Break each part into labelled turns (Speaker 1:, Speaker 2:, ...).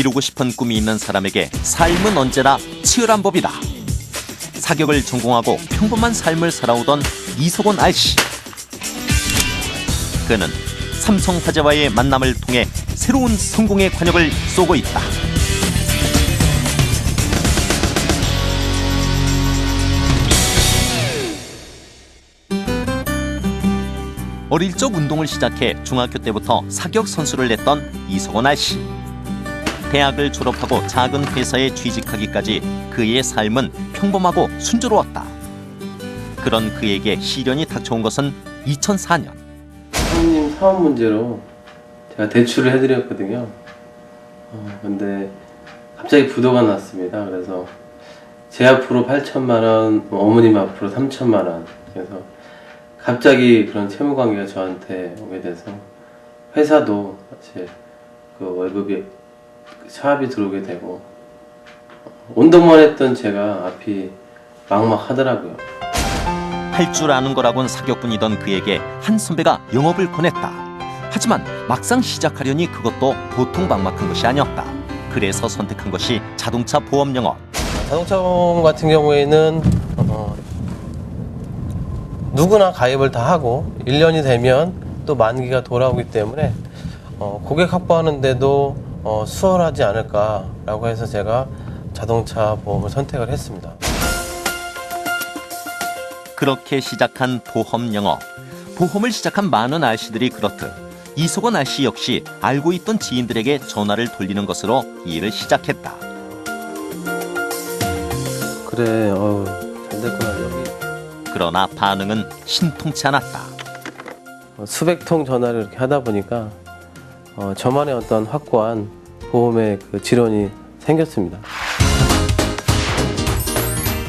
Speaker 1: 이루고 싶은 꿈이 있는 사람에게 삶은 언제나 치열한 법이다. 사격을 전공하고 평범한 삶을 살아오던 이석원 아이씨. 그는 삼성화재와의 만남을 통해 새로운 성공의 관역을 쏘고 있다. 어릴 적 운동을 시작해 중학교 때부터 사격 선수를 냈던 이석원 아이씨. 대학을 졸업하고 작은 회사에 취직하기까지 그의 삶은 평범하고 순조로웠다. 그런 그에게 시련이 닥쳐온 것은 2004년.
Speaker 2: 사모님 사업 문제로 제가 대출을 해드렸거든요. 근데 갑자기 부도가 났습니다. 그래서 제 앞으로 8천만 원, 어머님 앞으로 3천만 원. 그래서 갑자기 그런 채무 관계가 저한테 오게 돼서 회사도 사실 그 월급이 차압이 들어오게 되고 운동만 했던 제가 앞이 막막하더라고요.
Speaker 1: 할 줄 아는 거라곤 사격뿐이던 그에게 한 선배가 영업을 권했다. 하지만 막상 시작하려니 그것도 보통 막막한 것이 아니었다. 그래서 선택한 것이 자동차 보험 영업.
Speaker 2: 자동차 보험 같은 경우에는 누구나 가입을 다 하고 1년이 되면 또 만기가 돌아오기 때문에 고객 확보하는데도 수월하지 않을까라고 해서 제가 자동차 보험을 선택을 했습니다.
Speaker 1: 그렇게 시작한 보험 영업. 보험을 시작한 많은 아저씨들이 그렇듯 이석원 아저씨 역시 알고 있던 지인들에게 전화를 돌리는 것으로 일을 시작했다.
Speaker 2: 그래, 잘 됐구나 여기.
Speaker 1: 그러나 반응은 신통치 않았다.
Speaker 2: 수백 통 전화를 이렇게 하다 보니까 저만의 어떤 확고한 보험의 그 지론이 생겼습니다.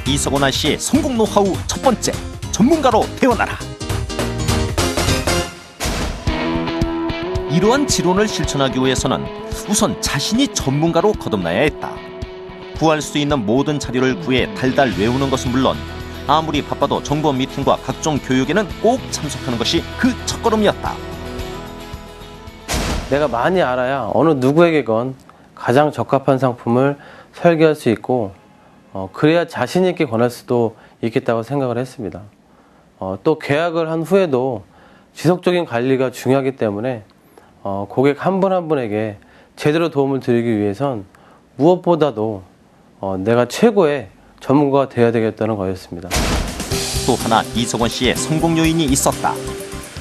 Speaker 1: 이석원 아저씨의 성공 노하우 첫 번째, 전문가로 태어나라. 이러한 지론을 실천하기 위해서는 우선 자신이 전문가로 거듭나야 했다. 구할 수 있는 모든 자료를 구해 달달 외우는 것은 물론 아무리 바빠도 정보 미팅과 각종 교육에는 꼭 참석하는 것이 그 첫걸음이었다.
Speaker 2: 내가 많이 알아야 어느 누구에게건 가장 적합한 상품을 설계할 수 있고 그래야 자신 있게 권할 수도 있겠다고 생각을 했습니다. 또 계약을 한 후에도 지속적인 관리가 중요하기 때문에 고객 한 분 한 분에게 제대로 도움을 드리기 위해선 무엇보다도 내가 최고의 전문가가 되어야 되겠다는 거였습니다.
Speaker 1: 또 하나 이석원 씨의 성공 요인이 있었다.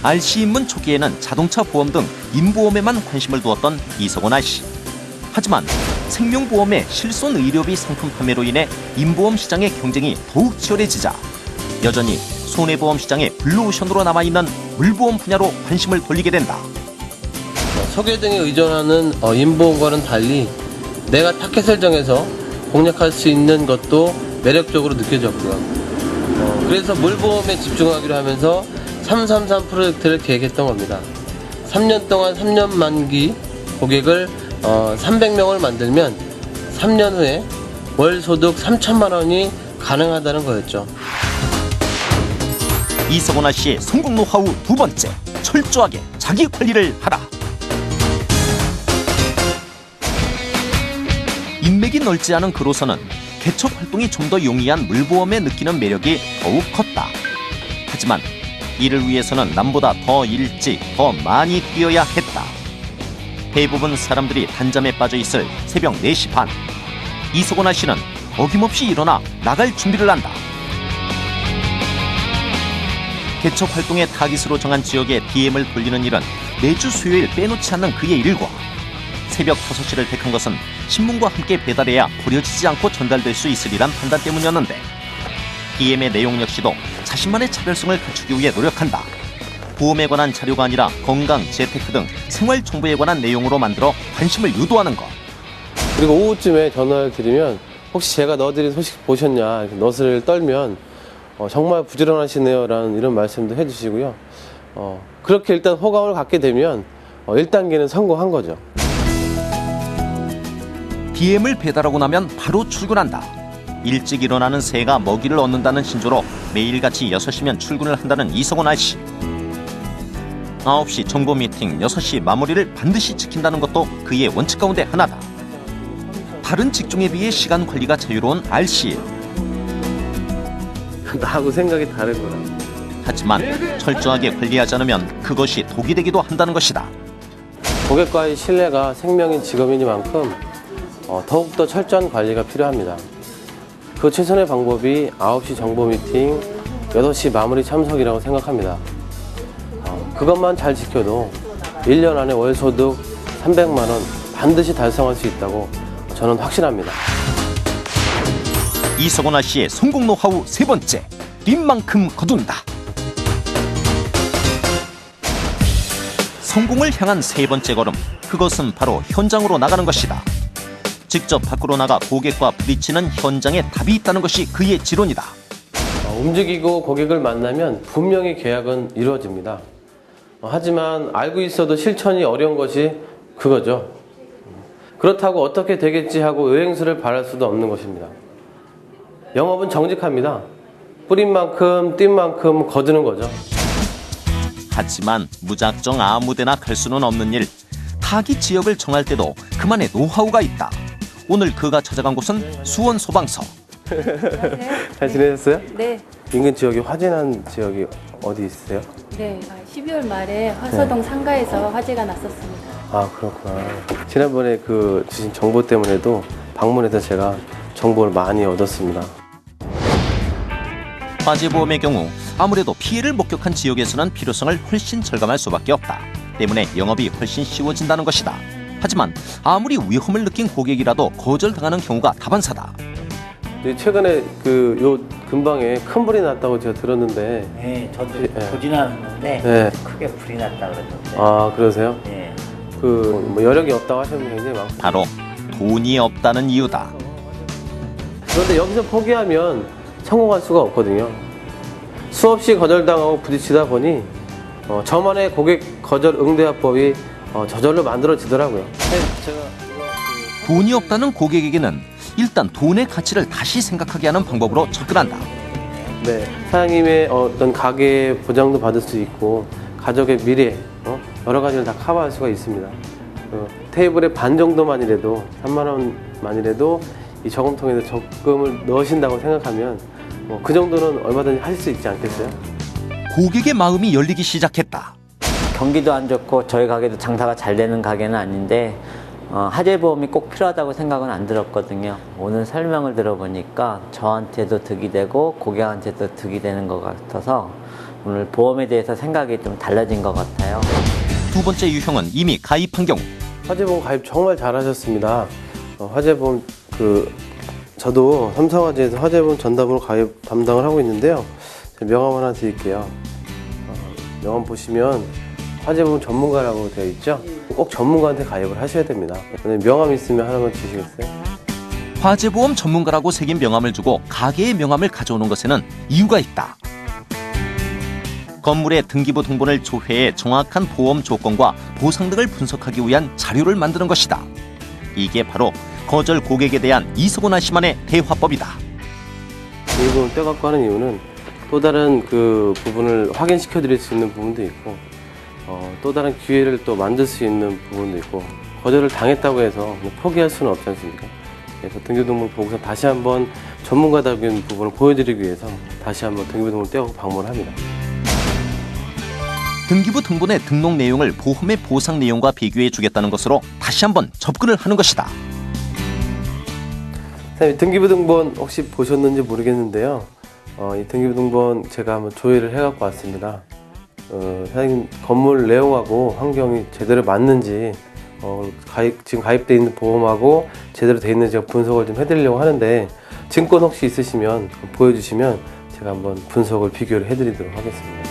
Speaker 1: RC 입문 초기에는 자동차 보험 등 인보험에만 관심을 두었던 이석원 아저씨. 하지만 생명보험의 실손 의료비 상품 판매로 인해 인보험 시장의 경쟁이 더욱 치열해지자 여전히 손해보험 시장의 블루오션으로 남아있는 물보험 분야로 관심을 돌리게 된다.
Speaker 2: 소개 등에 의존하는 인보험과는 달리 내가 타겟을 정해서 공략할 수 있는 것도 매력적으로 느껴졌고요. 그래서 물보험에 집중하기로 하면서 333 프로젝트를 계획했던 겁니다. 3년 동안 3년 만기 고객을 300명을 만들면 3년 후에 월 소득 3천만 원이 가능하다는 거였죠.
Speaker 1: 이석원 아저씨의 성공 노하우 두 번째, 철저하게 자기 관리를 하라. 인맥이 넓지 않은 그로서는 개척 활동이 좀 더 용이한 물보험에 느끼는 매력이 더욱 컸다. 하지만 이를 위해서는 남보다 더 일찍, 더 많이 뛰어야 했다. 대부분 사람들이 단잠에 빠져 있을 새벽 4시 반. 이석원 아저씨는 어김없이 일어나 나갈 준비를 한다. 개척 활동의 타깃으로 정한 지역에 DM을 돌리는 일은 매주 수요일 빼놓지 않는 그의 일과 새벽 5시를 택한 것은 신문과 함께 배달해야 버려지지 않고 전달될 수 있으리란 판단 때문이었는데 DM의 내용 역시도 자신만의 차별성을 갖추기 위해 노력한다. 보험에 관한 자료가 아니라 건강, 재테크 등 생활 정보에 관한 내용으로 만들어 관심을 유도하는 것.
Speaker 2: 그리고 오후쯤에 전화를 드리면 혹시 제가 너드린 소식 보셨냐 이렇게 너스를 떨면 정말 부지런하시네요 라는 이런 말씀도 해주시고요. 그렇게 일단 호감을 갖게 되면 1단계는 성공한 거죠.
Speaker 1: DM을 배달하고 나면 바로 출근한다. 일찍 일어나는 새가 먹이를 얻는다는 신조로 매일같이 6시면 출근을 한다는 이석원 아저씨. 9시 정보 미팅, 6시 마무리를 반드시 지킨다는 것도 그의 원칙 가운데 하나다. 다른 직종에 비해 시간 관리가 자유로운 RC일.
Speaker 2: 나하고 생각이 다르구나.
Speaker 1: 하지만 철저하게 관리하지 않으면 그것이 독이 되기도 한다는 것이다.
Speaker 2: 고객과의 신뢰가 생명인 직업이니만큼 더욱더 철저한 관리가 필요합니다. 그 최선의 방법이 9시 정보 미팅, 8시 마무리 참석이라고 생각합니다. 그것만 잘 지켜도 1년 안에 월 소득 300만 원 반드시 달성할 수 있다고 저는 확신합니다.
Speaker 1: 이석원아 씨의 성공 노하우 세 번째, 뛴 만큼 거둔다. 성공을 향한 세 번째 걸음, 그것은 바로 현장으로 나가는 것이다. 직접 밖으로 나가 고객과 부딪히는 현장에 답이 있다는 것이 그의 지론이다.
Speaker 2: 움직이고 고객을 만나면 분명히 계약은 이루어집니다. 하지만 알고 있어도 실천이 어려운 것이 그거죠. 그렇다고 어떻게 되겠지 하고 의행수를 바랄 수도 없는 것입니다. 영업은 정직합니다. 뿌린 만큼 뛴 만큼 거두는 거죠.
Speaker 1: 하지만 무작정 아무데나 갈 수는 없는 일. 타깃 지역을 정할 때도 그만의 노하우가 있다. 오늘 그가 찾아간 곳은 수원 소방서.
Speaker 2: 잘 지내셨어요?
Speaker 3: 네.
Speaker 2: 인근 지역이 화재난 지역이 어디 있으세요?
Speaker 3: 네. 12월 말에 화서동 상가에서 화재가 났었습니다.
Speaker 2: 아, 그렇구나. 지난번에 그 주신 정보 때문에도 방문해서 제가 정보를 많이 얻었습니다.
Speaker 1: 화재보험의 경우 아무래도 피해를 목격한 지역에서는 필요성을 훨씬 절감할 수밖에 없다. 때문에 영업이 훨씬 쉬워진다는 것이다. 하지만 아무리 위험을 느낀 고객이라도 거절당하는 경우가 다반사다.
Speaker 2: 최근에 요 근방에 큰 불이 났다고 제가 들었는데.
Speaker 4: 네, 저도
Speaker 2: 네.
Speaker 4: 보지는 않았는데
Speaker 2: 네.
Speaker 4: 크게 불이 났다 그러던데.
Speaker 2: 아, 그러세요?
Speaker 4: 네.
Speaker 2: 뭐 여력이 없다고 하시는 분 굉장히 많고.
Speaker 1: 바로 돈이 없다는 이유다.
Speaker 2: 그런데 여기서 포기하면 성공할 수가 없거든요. 수없이 거절당하고 부딪히다 보니 저만의 고객 거절 응대화법이 저절로 만들어지더라고요.
Speaker 1: 돈이 없다는 고객에게는 일단 돈의 가치를 다시 생각하게 하는 방법으로 접근한다.
Speaker 2: 네, 사장님의 어떤 가게의 보장도 받을 수 있고 가족의 미래 여러 가지를 다 커버할 수가 있습니다. 테이블에 반 정도만이라도 3만 원만이라도 이 저금통에서 적금을 넣으신다고 생각하면 그 정도는 얼마든지 하실 수 있지 않겠어요?
Speaker 1: 고객의 마음이 열리기 시작했다.
Speaker 4: 경기도 안 좋고 저희 가게도 장사가 잘 되는 가게는 아닌데 화재보험이 꼭 필요하다고 생각은 안 들었거든요. 오늘 설명을 들어보니까 저한테도 득이 되고 고객한테도 득이 되는 것 같아서 오늘 보험에 대해서 생각이 좀 달라진 것 같아요.
Speaker 1: 두 번째 유형은 이미 가입한 경우.
Speaker 2: 화재보험 가입 정말 잘하셨습니다. 화재보험 저도 삼성화재에서 화재보험 전담으로 가입 담당을 하고 있는데요. 명함 하나 드릴게요. 명함 보시면 화재보험 전문가라고 되어 있죠? 꼭 전문가한테 가입을 하셔야 됩니다. 명함 있으면 하나만 주시겠어요?
Speaker 1: 화재보험 전문가라고 새긴 명함을 주고 가게의 명함을 가져오는 것에는 이유가 있다. 건물의 등기부 등본을 조회해 정확한 보험 조건과 보상 등을 분석하기 위한 자료를 만드는 것이다. 이게 바로 거절 고객에 대한 이석원아 씨만의 대화법이다.
Speaker 2: 이 부분 떼갖고 하는 이유는 또 다른 그 부분을 확인시켜 드릴 수 있는 부분도 있고 또 다른 기회를 또 만들 수 있는 부분도 있고 거절을 당했다고 해서 포기할 수는 없지 않습니까? 그래서 등기부등본 보고서 다시 한번 전문가다운 부분을 보여드리기 위해서 다시 한번 등기부등본을 떼고 방문을 합니다.
Speaker 1: 등기부 등본의 등록 내용을 보험의 보상 내용과 비교해 주겠다는 것으로 다시 한번 접근을 하는 것이다.
Speaker 2: 선생님, 등기부등본 혹시 보셨는지 모르겠는데요. 이 등기부등본 제가 한번 조회를 해갖고 왔습니다. 사장님 건물 내용하고 환경이 제대로 맞는지 지금 가입되어 있는 보험하고 제대로 되어 있는지 분석을 좀 해드리려고 하는데 증권 혹시 있으시면 보여주시면 제가 한번 분석을 비교를 해드리도록 하겠습니다.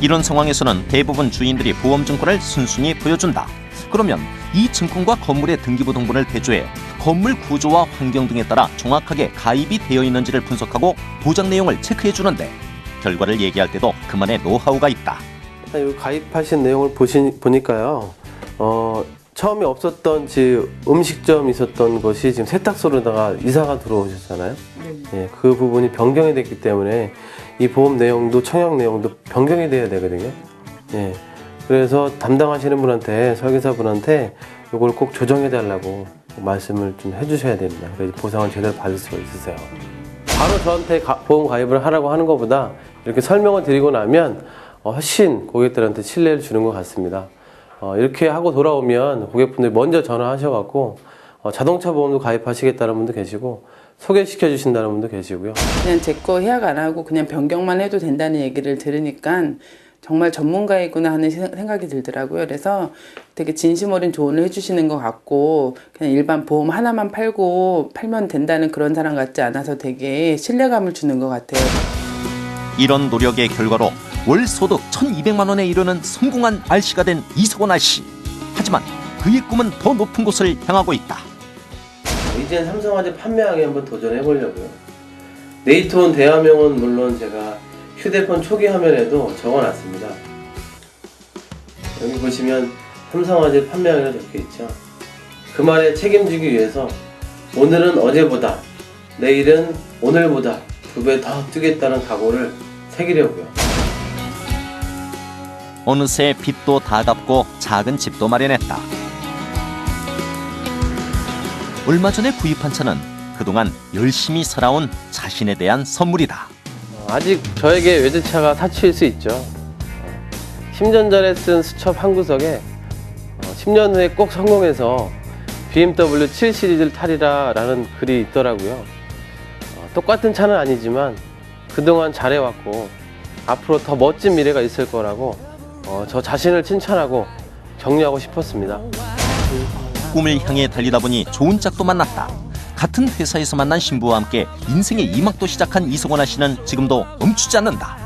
Speaker 1: 이런 상황에서는 대부분 주인들이 보험증권을 순순히 보여준다. 그러면 이 증권과 건물의 등기부 등본을 대조해 건물 구조와 환경 등에 따라 정확하게 가입이 되어 있는지를 분석하고 보장 내용을 체크해 주는데 결과를 얘기할 때도 그만의 노하우가 있다.
Speaker 2: 가입하신 내용을 보니까요. 처음에 없었던 음식점 있었던 것이 지금 세탁소로다가 이사가 들어오셨잖아요. 예, 그 부분이 변경이 됐기 때문에 이 보험 내용도 청약 내용도 변경이 돼야 되거든요. 예, 그래서 담당하시는 분한테 설계사분한테 이걸 꼭 조정해 달라고 말씀을 좀 해주셔야 됩니다. 그래야 보상을 제대로 받을 수가 있으세요. 바로 저한테 보험 가입을 하라고 하는 것보다 이렇게 설명을 드리고 나면 훨씬 고객들한테 신뢰를 주는 것 같습니다. 이렇게 하고 돌아오면 고객분들이 먼저 전화하셔갖고 자동차 보험도 가입하시겠다는 분도 계시고 소개시켜 주신다는 분도 계시고요.
Speaker 5: 그냥 제 거 예약 안 하고 그냥 변경만 해도 된다는 얘기를 들으니까 정말 전문가이구나 하는 생각이 들더라고요. 그래서 되게 진심 어린 조언을 해주시는 것 같고 그냥 일반 보험 하나만 팔면 된다는 그런 사람 같지 않아서 되게 신뢰감을 주는 것 같아요.
Speaker 1: 이런 노력의 결과로 월 소득 1,200만 원에 이르는 성공한 RC가 된 이석원 RC. 하지만 그의 꿈은 더 높은 곳을 향하고 있다.
Speaker 2: 이젠 삼성화재 판매하기 한번 도전해 보려고요. 네이트온 대화명은 물론 제가 휴대폰 초기 화면에도 적어놨습니다. 여기 보시면 삼성화재 판매하기로 적혀있죠. 그 말에 책임지기 위해서 오늘은 어제보다 내일은 오늘보다 2배 더 뛰겠다는 각오를 새기려고요.
Speaker 1: 어느새 빚도 다 갚고 작은 집도 마련했다. 얼마 전에 구입한 차는 그동안 열심히 살아온 자신에 대한 선물이다.
Speaker 2: 아직 저에게 외제차가 사치일 수 있죠. 10년 전에 쓴 수첩 한 구석에 10년 후에 꼭 성공해서 BMW 7 시리즈를 타리라 라는 글이 있더라고요. 똑같은 차는 아니지만 그동안 잘해왔고 앞으로 더 멋진 미래가 있을 거라고 저 자신을 칭찬하고 격려하고 싶었습니다.
Speaker 1: 꿈을 향해 달리다 보니 좋은 짝도 만났다. 같은 회사에서 만난 신부와 함께 인생의 2막도 시작한 이석원 아씨는 지금도 멈추지 않는다.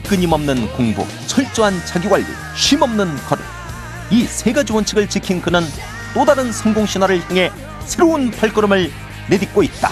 Speaker 1: 끊임없는 공부, 철저한 자기관리, 쉼없는 걸음. 이 세 가지 원칙을 지킨 그는 또 다른 성공 신화를 향해 새로운 발걸음을 내딛고 있다.